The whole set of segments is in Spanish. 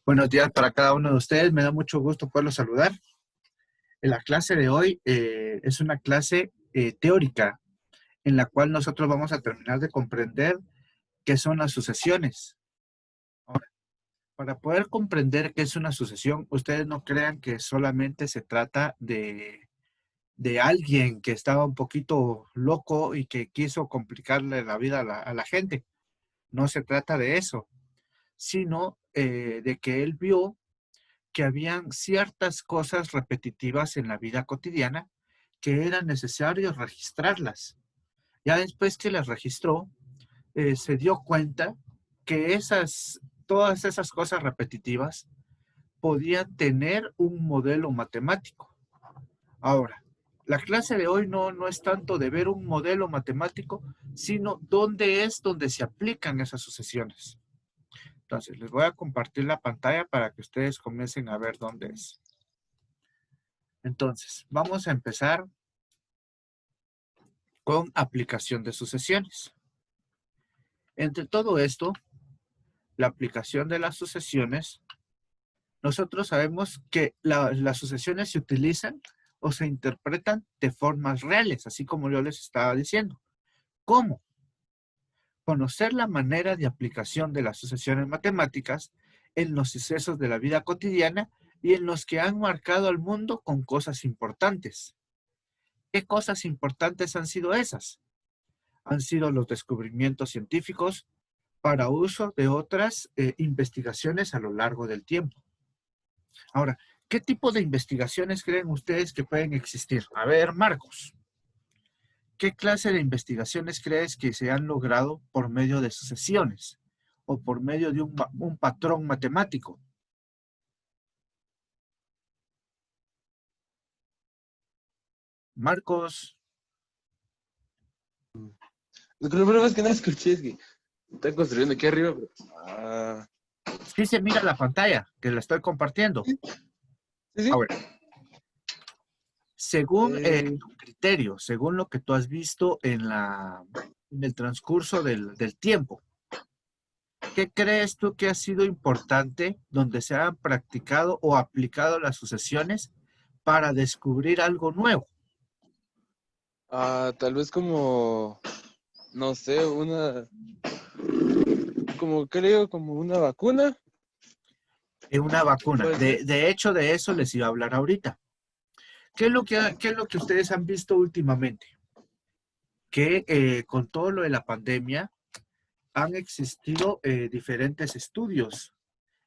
Buenos días para cada uno de ustedes. Me da mucho gusto poderlos saludar. En la clase de hoy es una clase teórica en la cual nosotros vamos a terminar de comprender qué son las sucesiones. Ahora, para poder comprender qué es una sucesión, ustedes no crean que solamente se trata de alguien que estaba un poquito loco y que quiso complicarle la vida a la gente. No se trata de eso, sino de que él vio que habían ciertas cosas repetitivas en la vida cotidiana que era necesario registrarlas. Ya después que las registró, se dio cuenta que todas esas cosas repetitivas podían tener un modelo matemático. Ahora, la clase de hoy no es tanto de ver un modelo matemático, sino dónde es donde se aplican esas sucesiones. Entonces, les voy a compartir la pantalla para que ustedes comiencen a ver dónde es. Entonces, vamos a empezar con aplicación de sucesiones. Entre todo esto, la aplicación de las sucesiones, nosotros sabemos que las sucesiones se utilizan o se interpretan de formas reales, así como yo les estaba diciendo. ¿Cómo? Conocer la manera de aplicación de las sucesiones matemáticas en los sucesos de la vida cotidiana y en los que han marcado al mundo con cosas importantes. ¿Qué cosas importantes han sido esas? Han sido los descubrimientos científicos para uso de otras investigaciones a lo largo del tiempo. Ahora, ¿qué tipo de investigaciones creen ustedes que pueden existir? A ver, Marcos, ¿qué clase de investigaciones crees que se han logrado por medio de sucesiones o por medio de un patrón matemático? Marcos. Lo que lo primero es que no escuché es que están construyendo aquí arriba, pero... Sí se mira la pantalla, que la estoy compartiendo. Sí, sí. Ahora, según Eh, tu criterio, según lo que tú has visto en el transcurso del tiempo, ¿qué crees tú que ha sido importante donde se han practicado o aplicado las sucesiones para descubrir algo nuevo? Tal vez como, no sé, como creo, como una vacuna, En una vacuna. puede ser. De hecho, de eso les iba a hablar ahorita. ¿Qué es lo que ustedes han visto últimamente? Que con todo lo de la pandemia han existido diferentes estudios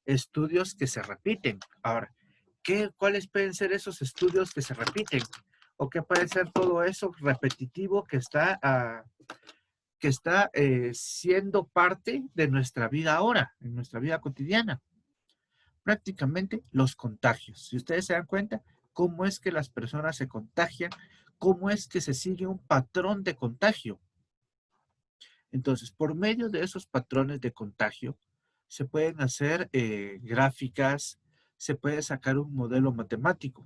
que se repiten. Ahora, ¿cuáles pueden ser esos estudios que se repiten? ¿O qué puede ser todo eso repetitivo que está siendo parte de nuestra vida ahora, en nuestra vida cotidiana? Prácticamente los contagios. Si ustedes se dan cuenta, cómo es que las personas se contagian, cómo es que se sigue un patrón de contagio. Entonces, por medio de esos patrones de contagio, se pueden hacer gráficas, se puede sacar un modelo matemático.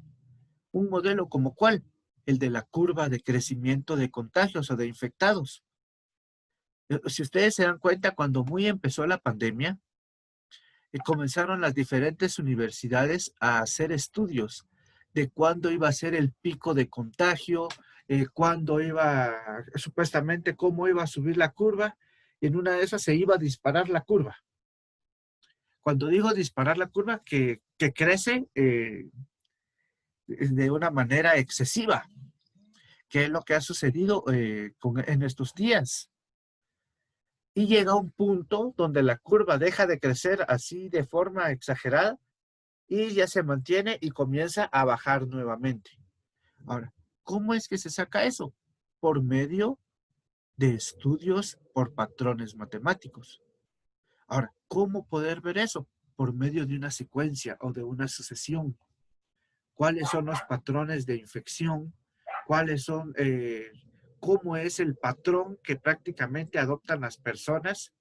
¿Un modelo como cuál? El de la curva de crecimiento de contagios o de infectados. Si ustedes se dan cuenta, cuando muy empezó la pandemia, comenzaron las diferentes universidades a hacer estudios de cuándo iba a ser el pico de contagio, cuándo iba, supuestamente, cómo iba a subir la curva, y en una de esas se iba a disparar la curva. Cuando digo disparar la curva, que crece de una manera excesiva, que es lo que ha sucedido en estos días. Y llega un punto donde la curva deja de crecer así de forma exagerada y ya se mantiene y comienza a bajar nuevamente. Ahora, ¿cómo es que se saca eso? Por medio de estudios por patrones matemáticos. Ahora, ¿cómo poder ver eso? Por medio de una secuencia o de una sucesión. ¿Cuáles son los patrones de infección? ¿Cuáles son, cómo es el patrón que prácticamente adoptan las personas?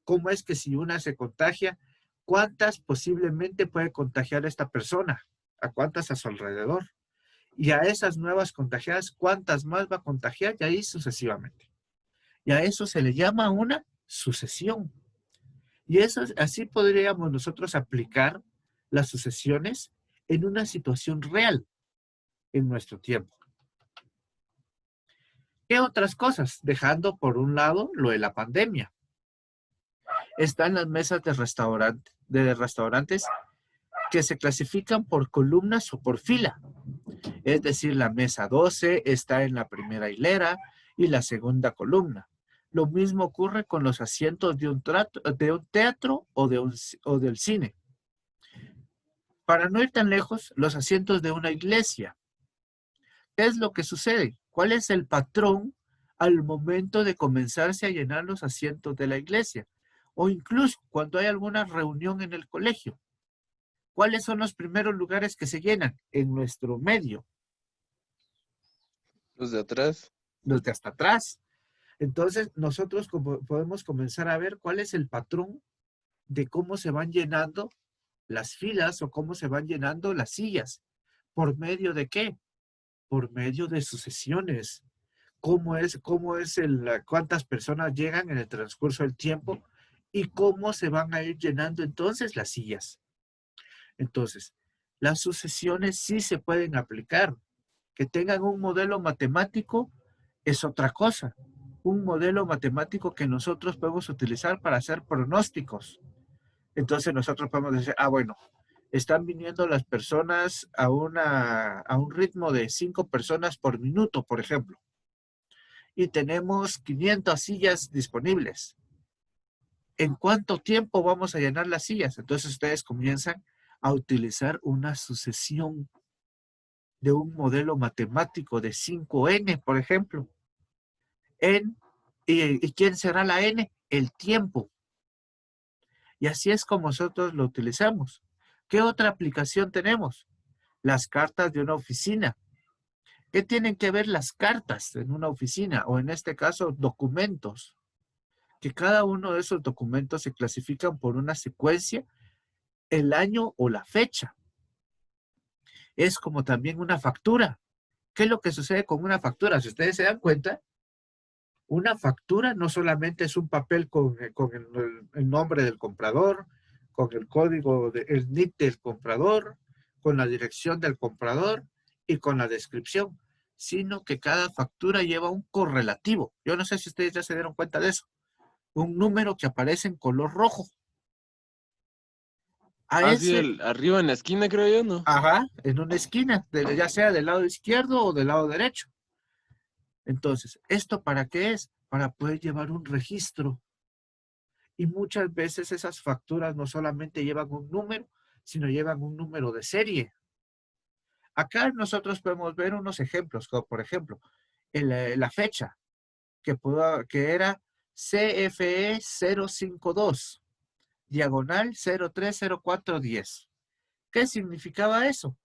¿Cómo es que si una se contagia, cuántas posiblemente puede contagiar esta persona? ¿A cuántas a su alrededor? Y a esas nuevas contagiadas, ¿cuántas más va a contagiar? Y ahí sucesivamente. Y a eso se le llama una sucesión. Y eso, así podríamos nosotros aplicar las sucesiones en una situación real en nuestro tiempo. ¿Qué otras cosas? Dejando por un lado lo de la pandemia. Están las mesas de restaurantes que se clasifican por columnas o por fila. Es decir, la mesa 12 está en la primera hilera y la segunda columna. Lo mismo ocurre con los asientos de un teatro o del cine. Para no ir tan lejos, los asientos de una iglesia. ¿Qué es lo que sucede? ¿Cuál es el patrón al momento de comenzarse a llenar los asientos de la iglesia? O incluso cuando hay alguna reunión en el colegio. ¿Cuáles son los primeros lugares que se llenan en nuestro medio? Los de atrás. Los de hasta atrás. Entonces, nosotros podemos comenzar a ver cuál es el patrón de cómo se van llenando las filas o cómo se van llenando las sillas. ¿Por medio de qué? Por medio de sucesiones. Cuántas personas llegan en el transcurso del tiempo y cómo se van a ir llenando entonces las sillas. Entonces, las sucesiones sí se pueden aplicar. Que tengan un modelo matemático es otra cosa. Un modelo matemático que nosotros podemos utilizar para hacer pronósticos. Entonces nosotros podemos decir, bueno, están viniendo las personas a un ritmo de 5 personas por minuto, por ejemplo. Y tenemos 500 sillas disponibles. ¿En cuánto tiempo vamos a llenar las sillas? Entonces ustedes comienzan a utilizar una sucesión de un modelo matemático de 5n, por ejemplo. ¿Y quién será la n? El tiempo. Y así es como nosotros lo utilizamos. ¿Qué otra aplicación tenemos? Las cartas de una oficina. ¿Qué tienen que ver las cartas en una oficina? O en este caso, documentos. Que cada uno de esos documentos se clasifican por una secuencia, el año o la fecha. Es como también una factura. ¿Qué es lo que sucede con una factura? Si ustedes se dan cuenta, una factura no solamente es un papel con el nombre del comprador, con el código, el NIT del comprador, con la dirección del comprador y con la descripción, sino que cada factura lleva un correlativo. Yo no sé si ustedes ya se dieron cuenta de eso. Un número que aparece en color rojo. A Sí, ese, arriba en la esquina, creo yo, ¿no? en una esquina, ya sea del lado izquierdo o del lado derecho. Entonces, ¿esto para qué es? Para poder llevar un registro. Y muchas veces esas facturas no solamente llevan un número, sino llevan un número de serie. Acá nosotros podemos ver unos ejemplos, como por ejemplo, la fecha, que era CFE 052, diagonal 030410. ¿Qué significaba eso?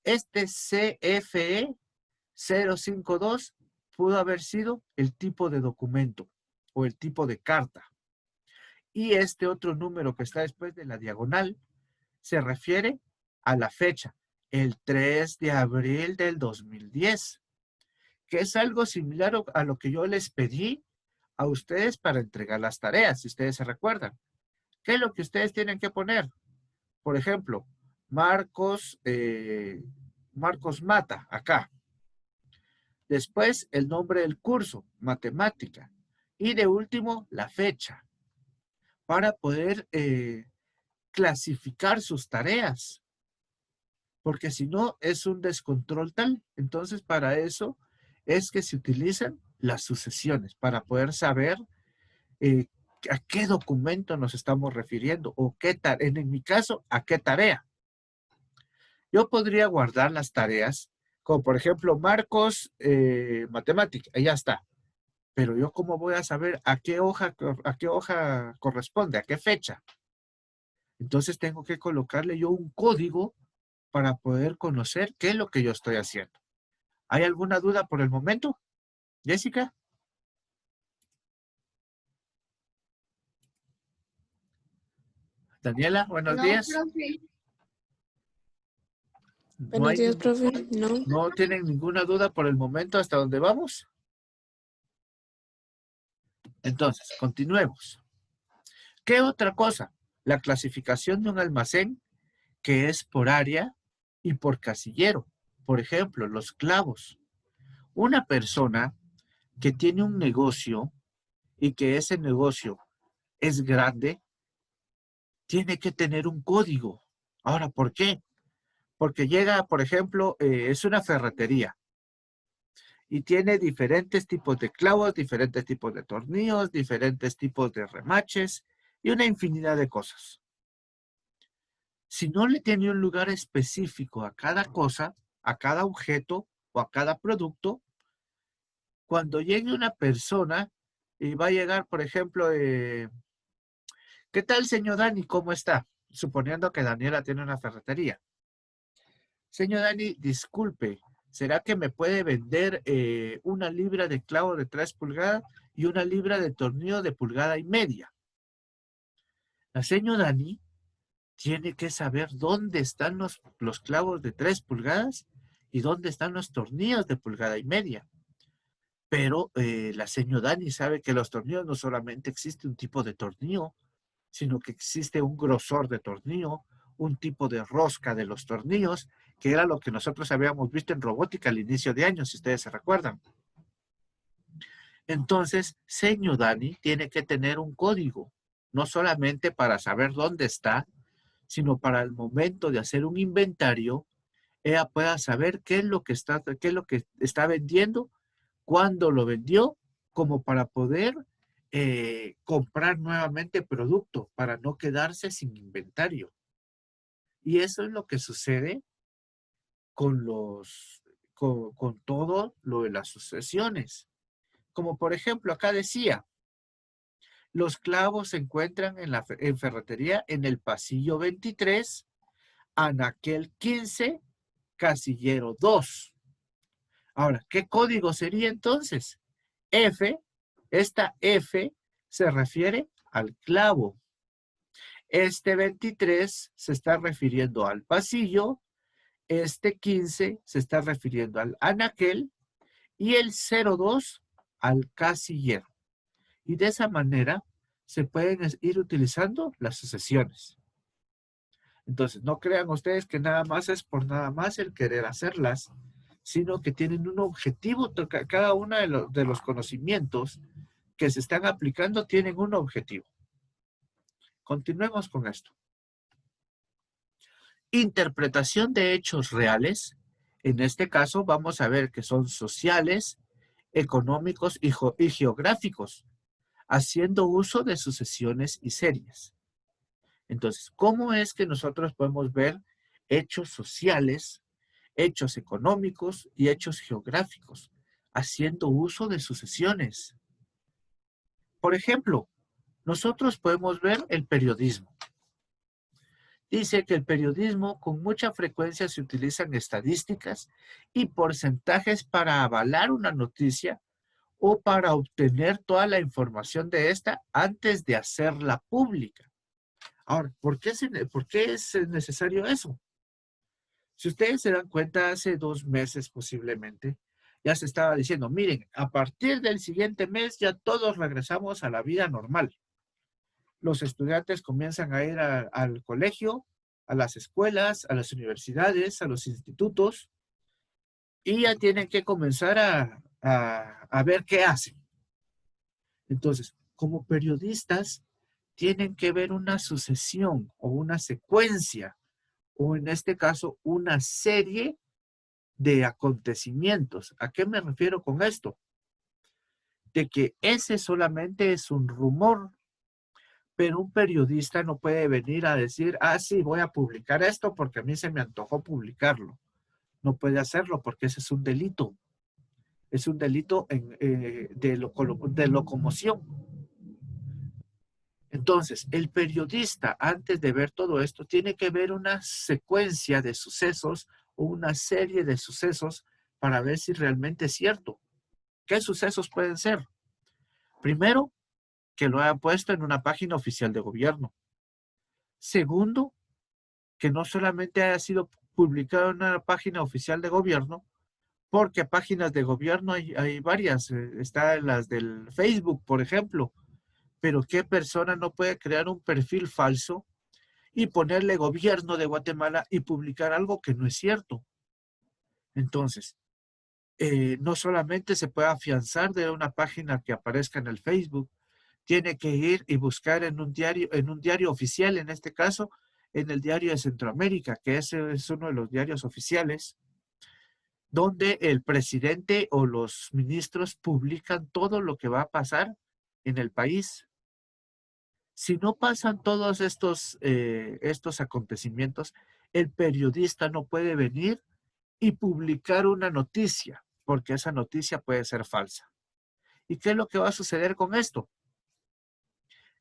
Este CFE 052 pudo haber sido el tipo de documento o el tipo de carta. Y este otro número que está después de la diagonal se refiere a la fecha, el 3 de abril del 2010, que es algo similar a lo que yo les pedí a ustedes para entregar las tareas, si ustedes se recuerdan. ¿Qué es lo que ustedes tienen que poner? Por ejemplo, Marcos Mata, acá. Después, el nombre del curso, matemática. Y de último, la fecha, para poder clasificar sus tareas. Porque si no, es un descontrol tal. Entonces, para eso es que se utilizan las sucesiones, para poder saber a qué documento nos estamos refiriendo, o en mi caso, a qué tarea. Yo podría guardar las tareas, como por ejemplo, Marcos Matemática, ahí ya está. Pero yo, ¿cómo voy a saber a qué hoja corresponde, a qué fecha? Entonces tengo que colocarle yo un código para poder conocer qué es lo que yo estoy haciendo. ¿Hay alguna duda por el momento, Jessica? Daniela, buenos No, días. profe. ¿No Buenos hay días, profe. No. no tienen ninguna duda por el momento hasta dónde vamos? Entonces, continuemos. ¿Qué otra cosa? La clasificación de un almacén que es por área y por casillero. Por ejemplo, los clavos. Una persona que tiene un negocio y que ese negocio es grande, tiene que tener un código. Ahora, ¿por qué? Porque llega, por ejemplo, es una ferretería y tiene diferentes tipos de clavos, diferentes tipos de tornillos, diferentes tipos de remaches y una infinidad de cosas. Si no le tiene un lugar específico a cada cosa, a cada objeto o a cada producto, cuando llegue una persona y va a llegar, por ejemplo, ¿qué tal, señor Dani? ¿Cómo está? Suponiendo que Daniela tiene una ferretería. Señor Dani, disculpe, ¿será que me puede vender una libra de clavo de 3 pulgadas y una libra de tornillo de 1,5 pulgadas? La señora Dani tiene que saber dónde están los clavos de 3 pulgadas y dónde están los tornillos de 1,5 pulgadas. Pero la señora Dani sabe que los tornillos no solamente existe un tipo de tornillo, sino que existe un grosor de tornillo, un tipo de rosca de los tornillos, que era lo que nosotros habíamos visto en robótica al inicio de año, si ustedes se recuerdan. Entonces, señor Dani tiene que tener un código, no solamente para saber dónde está, sino para el momento de hacer un inventario, ella pueda saber qué es lo que está vendiendo, cuándo lo vendió, como para poder comprar nuevamente producto, para no quedarse sin inventario. Y eso es lo que sucede con con todo lo de las sucesiones. Como por ejemplo, acá decía, los clavos se encuentran en ferretería en el pasillo 23, anaquel 15, casillero 2. Ahora, ¿qué código sería entonces? F, esta F se refiere al clavo. Este 23 se está refiriendo al pasillo, este 15 se está refiriendo al anaquel y el 02 al casillero. Y de esa manera se pueden ir utilizando las sucesiones. Entonces, no crean ustedes que nada más es por nada más el querer hacerlas, sino que tienen un objetivo. Cada uno de los conocimientos que se están aplicando tienen un objetivo. Continuemos con esto. Interpretación de hechos reales. En este caso vamos a ver que son sociales, económicos y geográficos, haciendo uso de sucesiones y series. Entonces, ¿cómo es que nosotros podemos ver hechos sociales, hechos económicos y hechos geográficos, haciendo uso de sucesiones? Por ejemplo, nosotros podemos ver el periodismo. Dice que el periodismo con mucha frecuencia se utilizan estadísticas y porcentajes para avalar una noticia o para obtener toda la información de esta antes de hacerla pública. Ahora, ¿por qué es necesario eso? Si ustedes se dan cuenta, hace 2 meses posiblemente, ya se estaba diciendo, miren, a partir del siguiente mes ya todos regresamos a la vida normal. Los estudiantes comienzan a ir al colegio, a las escuelas, a las universidades, a los institutos, y ya tienen que comenzar a ver qué hacen. Entonces, como periodistas, tienen que ver una sucesión o una secuencia, o en este caso, una serie de acontecimientos. ¿A qué me refiero con esto? De que ese solamente es un rumor, pero un periodista no puede venir a decir, ah, sí, voy a publicar esto porque a mí se me antojó publicarlo. No puede hacerlo porque ese es un delito. Es un delito de locomoción. Entonces, el periodista, antes de ver todo esto, tiene que ver una secuencia de sucesos o una serie de sucesos para ver si realmente es cierto. ¿Qué sucesos pueden ser? Primero, que lo haya puesto en una página oficial de gobierno. Segundo, que no solamente haya sido publicado en una página oficial de gobierno, porque páginas de gobierno hay varias. Están las del Facebook, por ejemplo. Pero ¿qué persona no puede crear un perfil falso y ponerle gobierno de Guatemala y publicar algo que no es cierto. Entonces, no solamente se puede afianzar de una página que aparezca en el Facebook, tiene que ir y buscar en un diario oficial, en este caso, en el Diario de Centroamérica, que ese es uno de los diarios oficiales, donde el presidente o los ministros publican todo lo que va a pasar en el país. Si no pasan todos estos acontecimientos, el periodista no puede venir y publicar una noticia, porque esa noticia puede ser falsa. ¿Y qué es lo que va a suceder con esto?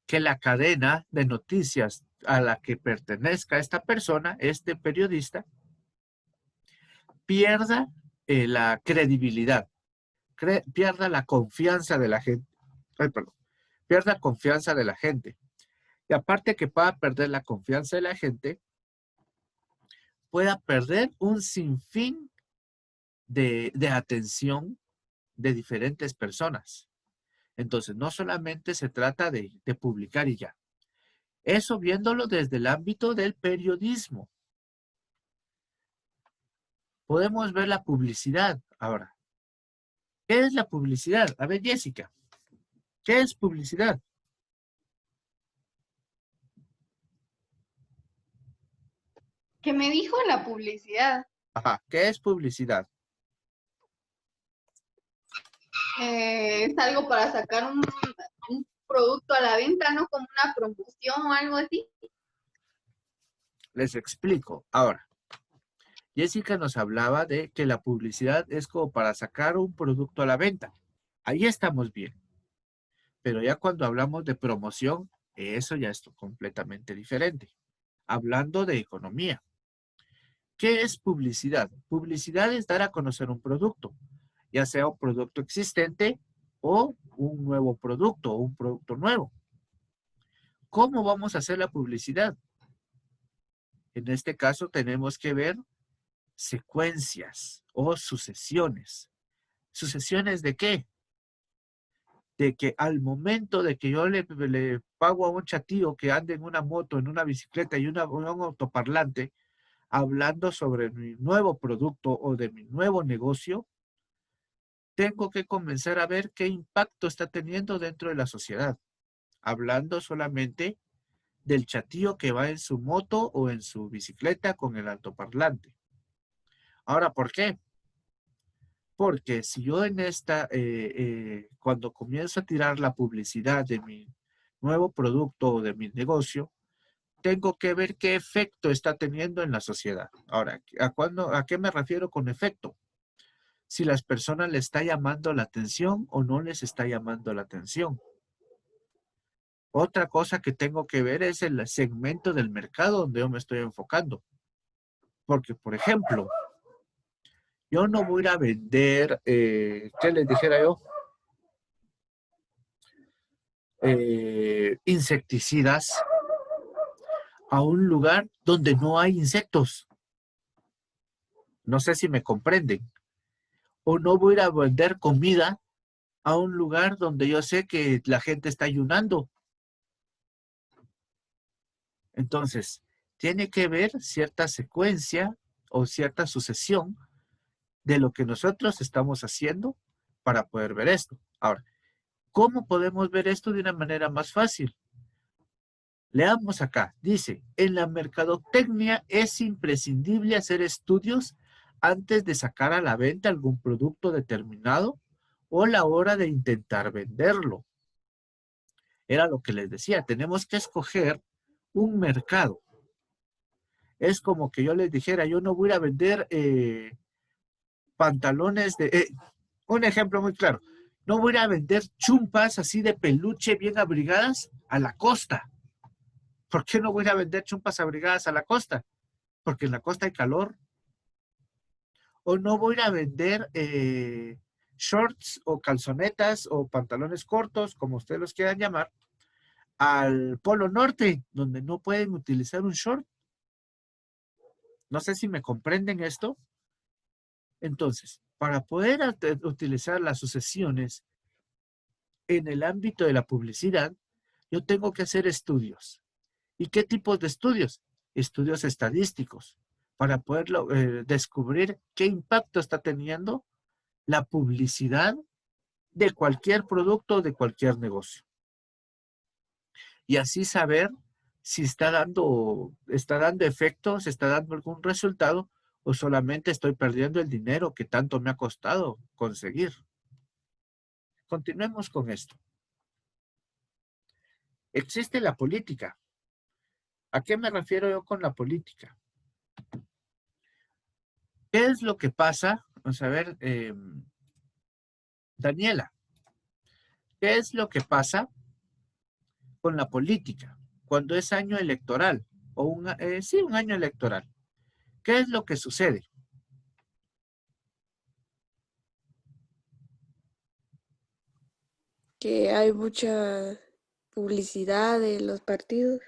Que la cadena de noticias a la que pertenezca esta persona, este periodista, pierda la credibilidad, pierda la confianza de la gente. Ay, perdón, pierda confianza de la gente. Y aparte que pueda perder la confianza de la gente, pueda perder un sinfín de atención de diferentes personas. Entonces, no solamente se trata de publicar y ya. Eso viéndolo desde el ámbito del periodismo. Podemos ver la publicidad ahora. ¿Qué es la publicidad? A ver, Jessica, ¿qué es publicidad? ¿Qué me dijo la publicidad? Ajá, ¿qué es publicidad? Es algo para sacar un producto a la venta, ¿no? Como una promoción o algo así. Les explico. Ahora, Jessica nos hablaba de que la publicidad es como para sacar un producto a la venta. Ahí estamos bien. Pero ya cuando hablamos de promoción, eso ya es completamente diferente. Hablando de economía. ¿Qué es publicidad? Publicidad es dar a conocer un producto, ya sea un producto existente o un nuevo producto o un producto nuevo. ¿Cómo vamos a hacer la publicidad? En este caso tenemos que ver secuencias o sucesiones. ¿Sucesiones de qué? De que al momento de que yo le pago a un chatío que ande en una moto, en una bicicleta y un autoparlante, hablando sobre mi nuevo producto o de mi nuevo negocio, tengo que comenzar a ver qué impacto está teniendo dentro de la sociedad. Hablando solamente del chatío que va en su moto o en su bicicleta con el altoparlante. Ahora, ¿por qué? Porque si yo cuando comienzo a tirar la publicidad de mi nuevo producto o de mi negocio, tengo que ver qué efecto está teniendo en la sociedad. Ahora, ¿a qué me refiero con efecto? Si las personas les está llamando la atención o no les está llamando la atención. Otra cosa que tengo que ver es el segmento del mercado donde yo me estoy enfocando. Porque, por ejemplo, yo no voy a ir a vender, ¿qué les dijera yo? Insecticidas a un lugar donde no hay insectos. No sé si me comprenden. O no voy a ir a vender comida a un lugar donde yo sé que la gente está ayunando. Entonces, tiene que ver cierta secuencia o cierta sucesión de lo que nosotros estamos haciendo para poder ver esto. Ahora, ¿cómo podemos ver esto de una manera más fácil? Leamos acá. Dice, en la mercadotecnia es imprescindible hacer estudios antes de sacar a la venta algún producto determinado o la hora de intentar venderlo. Era lo que les decía, tenemos que escoger un mercado. Es como que yo les dijera, yo no voy a vender pantalones de... un ejemplo muy claro, no voy a vender chumpas así de peluche bien abrigadas a la costa. ¿Por qué no voy a vender chumpas abrigadas a la costa? Porque en la costa hay calor. O no voy a vender shorts o calzonetas o pantalones cortos, como ustedes los quieran llamar, al Polo Norte, donde no pueden utilizar un short. No sé si me comprenden esto. Entonces, para poder utilizar las sucesiones en el ámbito de la publicidad, yo tengo que hacer estudios. ¿Y qué tipos de estudios? Estudios estadísticos, para poder descubrir qué impacto está teniendo la publicidad de cualquier producto o de cualquier negocio. Y así saber si está dando efecto, si está dando algún resultado, o solamente estoy perdiendo el dinero que tanto me ha costado conseguir. Continuemos con esto. Existe la política. ¿A qué me refiero yo con la política? ¿Qué es lo que pasa? Vamos a ver, Daniela, ¿qué es lo que pasa con la política cuando es año electoral? O un año electoral. ¿Qué es lo que sucede? Que hay mucha publicidad de los partidos.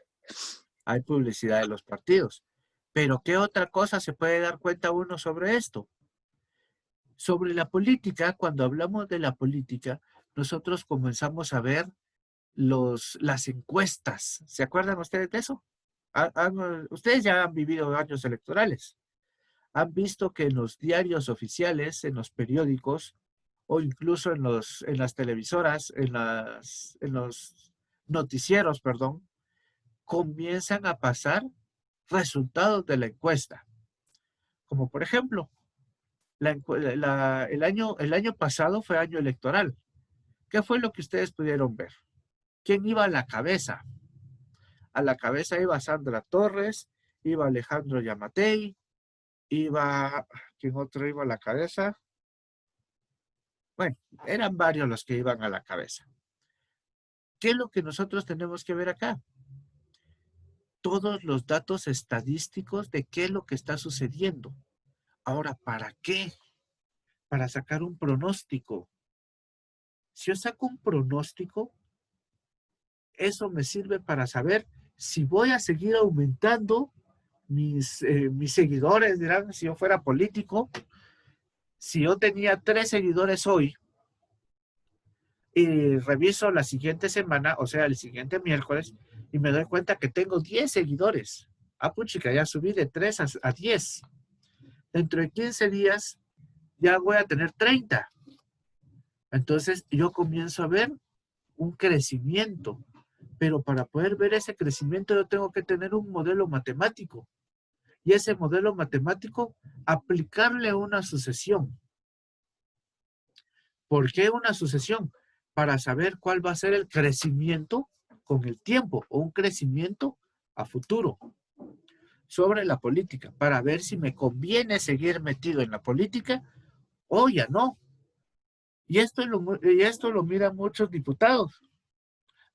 Hay publicidad de los partidos. Pero ¿qué otra cosa se puede dar cuenta uno sobre esto? Sobre la política, cuando hablamos de la política, nosotros comenzamos a ver las encuestas. ¿Se acuerdan ustedes de eso? Ustedes ya han vivido años electorales. Han visto que en los diarios oficiales, en los periódicos, o incluso en las televisoras, en los noticieros, perdón, comienzan a pasar resultados de la encuesta. Como por ejemplo, el año pasado fue año electoral. ¿Qué fue lo que ustedes pudieron ver? ¿Quién iba a la cabeza? A la cabeza iba Sandra Torres, iba Alejandro Yamatei, ¿quién otro iba a la cabeza? Bueno, eran varios los que iban a la cabeza. ¿Qué es lo que nosotros tenemos que ver acá? Todos los datos estadísticos de qué es lo que está sucediendo. Ahora, ¿para qué? Para sacar un pronóstico. Si yo saco un pronóstico, eso me sirve para saber si voy a seguir aumentando mis seguidores, dirán, si yo fuera político. Si yo tenía 3 seguidores hoy y reviso la siguiente semana, o sea, el siguiente miércoles, y me doy cuenta que tengo 10 seguidores. Ah, puchica, ya subí de 3 a 10. Dentro de 15 días ya voy a tener 30. Entonces yo comienzo a ver un crecimiento. Pero para poder ver ese crecimiento yo tengo que tener un modelo matemático. Y ese modelo matemático, aplicarle una sucesión. ¿Por qué una sucesión? Para saber cuál va a ser el crecimiento con el tiempo o un crecimiento a futuro sobre la política, para ver si me conviene seguir metido en la política o ya no. Y esto lo miran muchos diputados,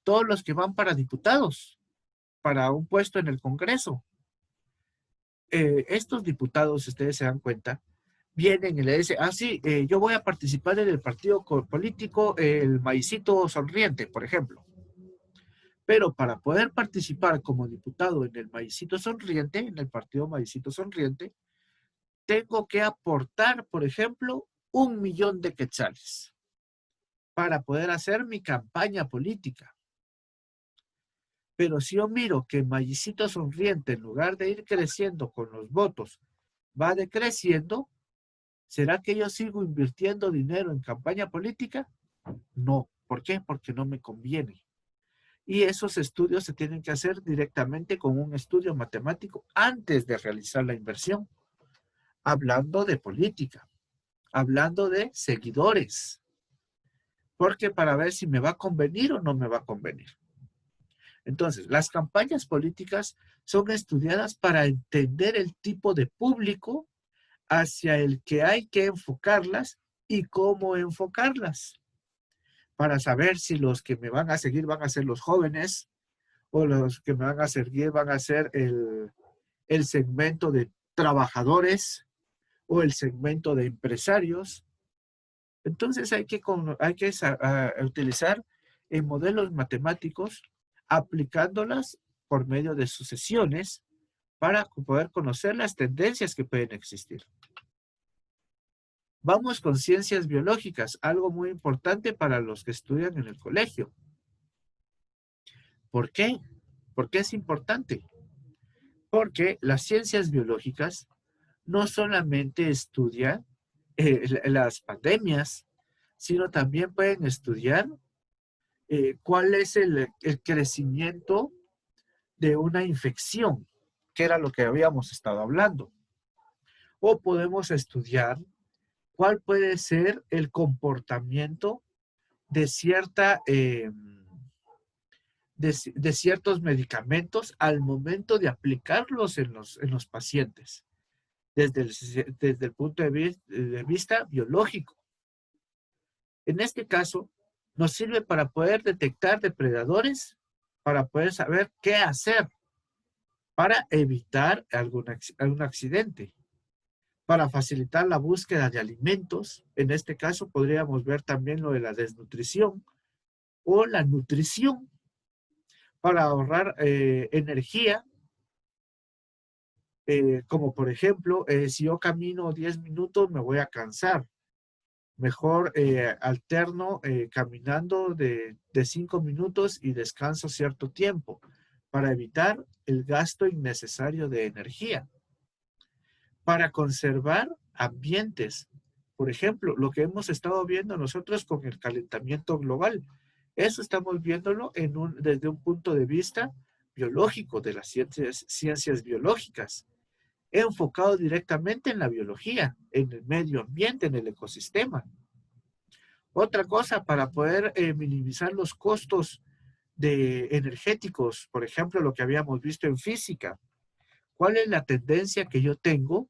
todos los que van para diputados, para un puesto en el Congreso. Estos diputados, ustedes se dan cuenta, vienen y le dicen, sí, yo voy a participar en el partido político El Maicito Sonriente, por ejemplo. Pero para poder participar como diputado en el Maicito Sonriente, en el partido Maicito Sonriente, tengo que aportar, por ejemplo, 1,000,000 de quetzales para poder hacer mi campaña política. Pero si yo miro que Maicito Sonriente, en lugar de ir creciendo con los votos, va decreciendo, ¿será que yo sigo invirtiendo dinero en campaña política? No. ¿Por qué? Porque no me conviene. Y esos estudios se tienen que hacer directamente con un estudio matemático antes de realizar la inversión. Hablando de política, hablando de seguidores. Porque para ver si me va a convenir o no me va a convenir. Entonces, las campañas políticas son estudiadas para entender el tipo de público hacia el que hay que enfocarlas y cómo enfocarlas. Para saber si los que me van a seguir van a ser los jóvenes o los que me van a seguir van a ser el segmento de trabajadores o el segmento de empresarios. Entonces hay que utilizar modelos matemáticos aplicándolas por medio de sucesiones para poder conocer las tendencias que pueden existir. Vamos con ciencias biológicas, algo muy importante para los que estudian en el colegio. ¿Por qué? ¿Por qué es importante? Porque las ciencias biológicas no solamente estudian las pandemias, sino también pueden estudiar cuál es el crecimiento de una infección, que era lo que habíamos estado hablando. O podemos estudiar cuál puede ser el comportamiento de de ciertos medicamentos al momento de aplicarlos en los pacientes, desde el punto de vista biológico. En este caso, nos sirve para poder detectar depredadores, para poder saber qué hacer para evitar algún accidente, para facilitar la búsqueda de alimentos. En este caso, podríamos ver también lo de la desnutrición o la nutrición, para ahorrar energía, como por ejemplo, si yo camino 10 minutos me voy a cansar. Mejor alterno caminando de 5 minutos y descanso cierto tiempo para evitar el gasto innecesario de energía. Para conservar ambientes. Por ejemplo, lo que hemos estado viendo nosotros con el calentamiento global. Eso estamos viéndolo desde un punto de vista biológico, de las ciencias biológicas, enfocado directamente en la biología, en el medio ambiente, en el ecosistema. Otra cosa, para poder minimizar los costos energéticos, por ejemplo, lo que habíamos visto en física. ¿Cuál es la tendencia que yo tengo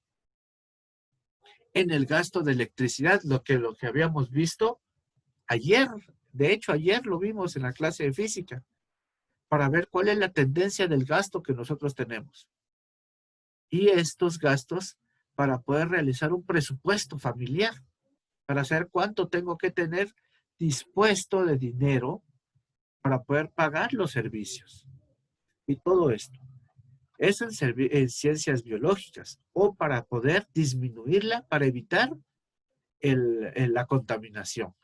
en el gasto de electricidad? Lo que habíamos visto ayer. De hecho, ayer lo vimos en la clase de física, para ver cuál es la tendencia del gasto que nosotros tenemos. Y estos gastos para poder realizar un presupuesto familiar, para saber cuánto tengo que tener dispuesto de dinero para poder pagar los servicios. Y todo esto. Eso en ciencias biológicas, o para poder disminuirla, para evitar la contaminación.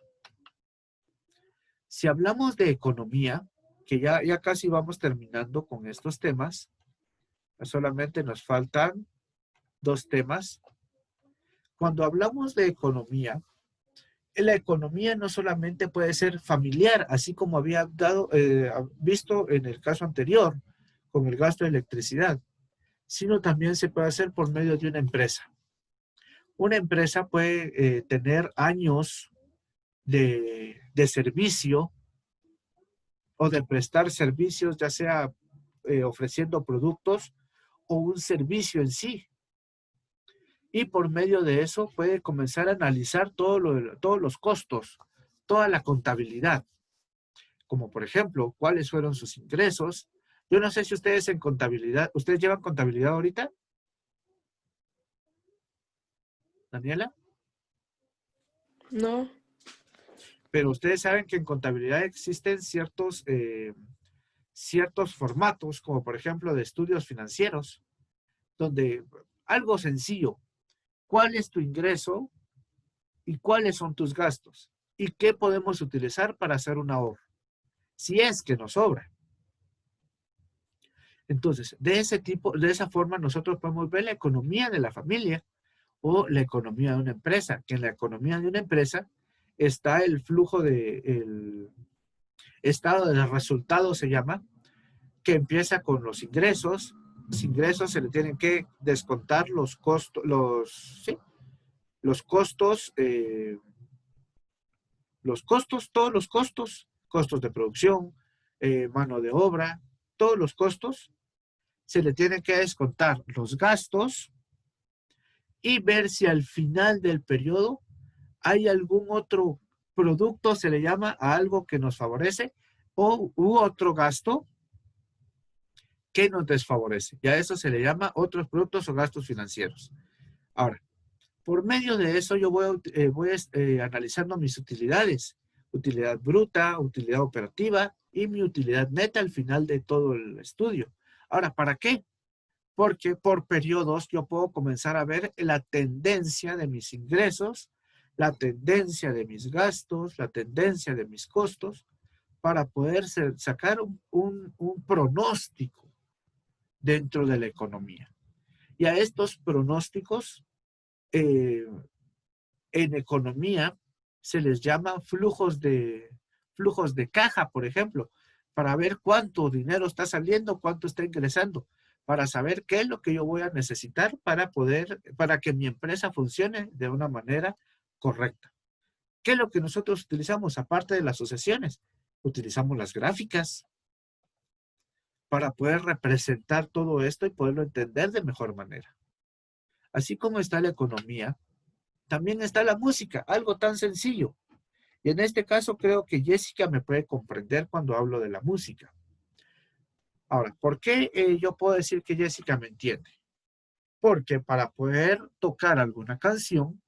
Si hablamos de economía, que ya casi vamos terminando con estos temas, solamente nos faltan 2 temas. Cuando hablamos de economía, la economía no solamente puede ser familiar, así como había visto en el caso anterior, con el gasto de electricidad, sino también se puede hacer por medio de una empresa. Una empresa puede tener años de servicio o de prestar servicios, ya sea ofreciendo productos o un servicio en sí. Y por medio de eso puede comenzar a analizar todos los costos, toda la contabilidad. Como por ejemplo, cuáles fueron sus ingresos. Yo no sé si ustedes en contabilidad, ¿ustedes llevan contabilidad ahorita? ¿Daniela? No, Pero ustedes saben que en contabilidad existen ciertos formatos, como por ejemplo de estudios financieros, donde algo sencillo, ¿cuál es tu ingreso y cuáles son tus gastos? ¿Y qué podemos utilizar para hacer un ahorro? Si es que nos sobra. Entonces, de esa forma nosotros podemos ver la economía de la familia o la economía de una empresa, que en la economía de una empresa está el flujo el estado de resultados, se llama, que empieza con los ingresos. Los ingresos se le tienen que descontar los costos, todos los costos de producción, mano de obra, todos los costos, se le tienen que descontar los gastos y ver si al final del periodo hay algún otro producto, se le llama a algo que nos favorece, u otro gasto que nos desfavorece. Y a eso se le llama otros productos o gastos financieros. Ahora, por medio de eso yo voy analizando mis utilidades. Utilidad bruta, utilidad operativa y mi utilidad neta al final de todo el estudio. Ahora, ¿para qué? Porque por periodos yo puedo comenzar a ver la tendencia de mis ingresos, la tendencia de mis gastos, la tendencia de mis costos, para poder sacar un pronóstico dentro de la economía. Y a estos pronósticos en economía se les llama flujos de caja, por ejemplo, para ver cuánto dinero está saliendo, cuánto está ingresando, para saber qué es lo que yo voy a necesitar para que mi empresa funcione de una manera correcta. ¿Qué es lo que nosotros utilizamos aparte de las asociaciones? Utilizamos las gráficas para poder representar todo esto y poderlo entender de mejor manera. Así como está la economía, también está la música, algo tan sencillo. Y en este caso creo que Jessica me puede comprender cuando hablo de la música. Ahora, ¿por qué yo puedo decir que Jessica me entiende? Porque para poder tocar alguna canción,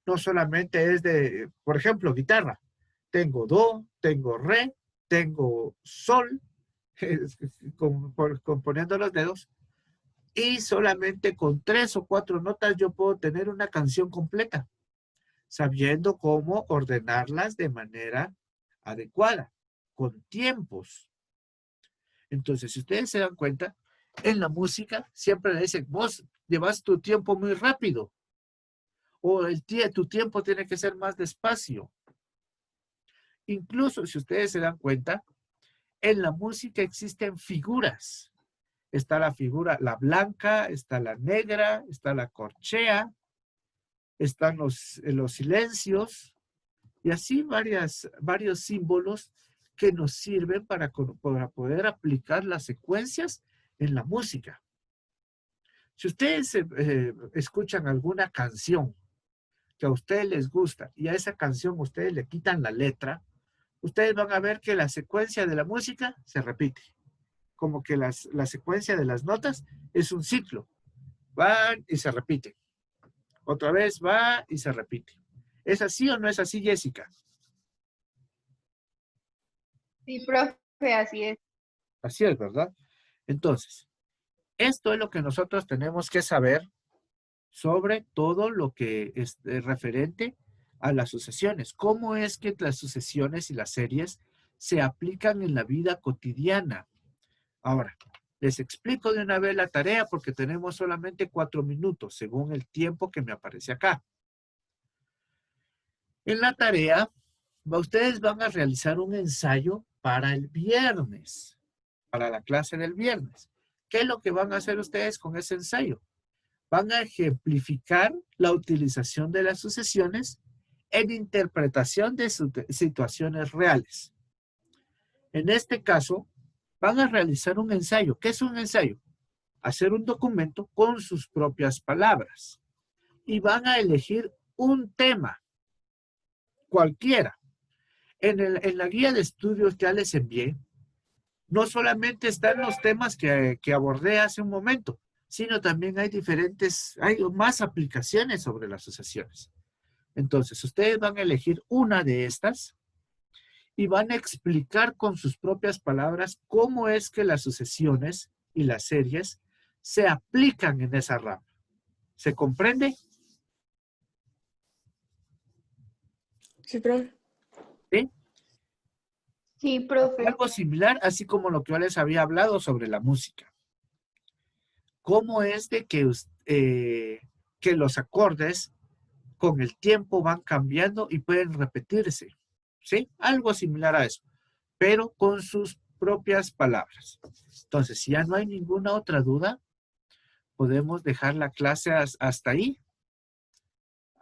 no solamente es de, por ejemplo, guitarra. Tengo do, tengo re, tengo sol, componiendo los dedos, y solamente con 3 o 4 notas yo puedo tener una canción completa, sabiendo cómo ordenarlas de manera adecuada, con tiempos. Entonces, si ustedes se dan cuenta, en la música siempre le dicen, vos llevas tu tiempo muy rápido, o tu tiempo tiene que ser más despacio. Incluso si ustedes se dan cuenta, en la música existen figuras. Está la figura, la blanca, está la negra, está la corchea, están los silencios, y así varios símbolos que nos sirven para poder aplicar las secuencias en la música. Si ustedes escuchan alguna canción que a ustedes les gusta y a esa canción ustedes le quitan la letra, ustedes van a ver que la secuencia de la música se repite. Como que la secuencia de las notas es un ciclo. Van y se repite. Otra vez va y se repite. ¿Es así o no es así, Jessica? Sí, profe, así es. Así es, ¿verdad? Entonces, esto es lo que nosotros tenemos que saber sobre todo lo que es referente a las sucesiones. ¿Cómo es que las sucesiones y las series se aplican en la vida cotidiana? Ahora, les explico de una vez la tarea porque tenemos solamente 4 minutos, según el tiempo que me aparece acá. En la tarea, ustedes van a realizar un ensayo para el viernes, para la clase del viernes. ¿Qué es lo que van a hacer ustedes con ese ensayo? Van a ejemplificar la utilización de las sucesiones en interpretación de situaciones reales. En este caso, van a realizar un ensayo. ¿Qué es un ensayo? Hacer un documento con sus propias palabras. Y van a elegir un tema, cualquiera. En la guía de estudios que ya les envié, no solamente están los temas que abordé hace un momento, sino también hay más aplicaciones sobre las sucesiones. Entonces, ustedes van a elegir una de estas y van a explicar con sus propias palabras cómo es que las sucesiones y las series se aplican en esa rama. ¿Se comprende? Sí, profe. ¿Sí? Sí, profe. Algo similar, así como lo que yo les había hablado sobre la música. ¿Cómo es de que los acordes con el tiempo van cambiando y pueden repetirse? ¿Sí? Algo similar a eso, pero con sus propias palabras. Entonces, si ya no hay ninguna otra duda, podemos dejar la clase hasta ahí.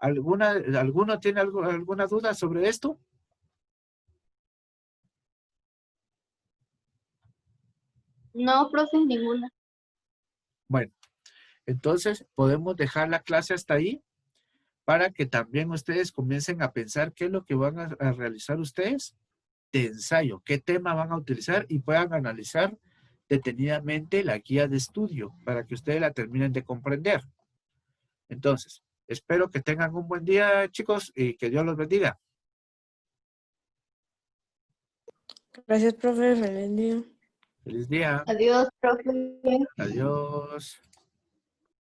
¿Alguno tiene alguna duda sobre esto? No, profe, ninguna. Bueno, entonces podemos dejar la clase hasta ahí para que también ustedes comiencen a pensar qué es lo que van a realizar ustedes de ensayo, qué tema van a utilizar y puedan analizar detenidamente la guía de estudio para que ustedes la terminen de comprender. Entonces, espero que tengan un buen día, chicos, y que Dios los bendiga. Gracias, profe. Feliz día. Feliz día. Adiós, profe. Adiós.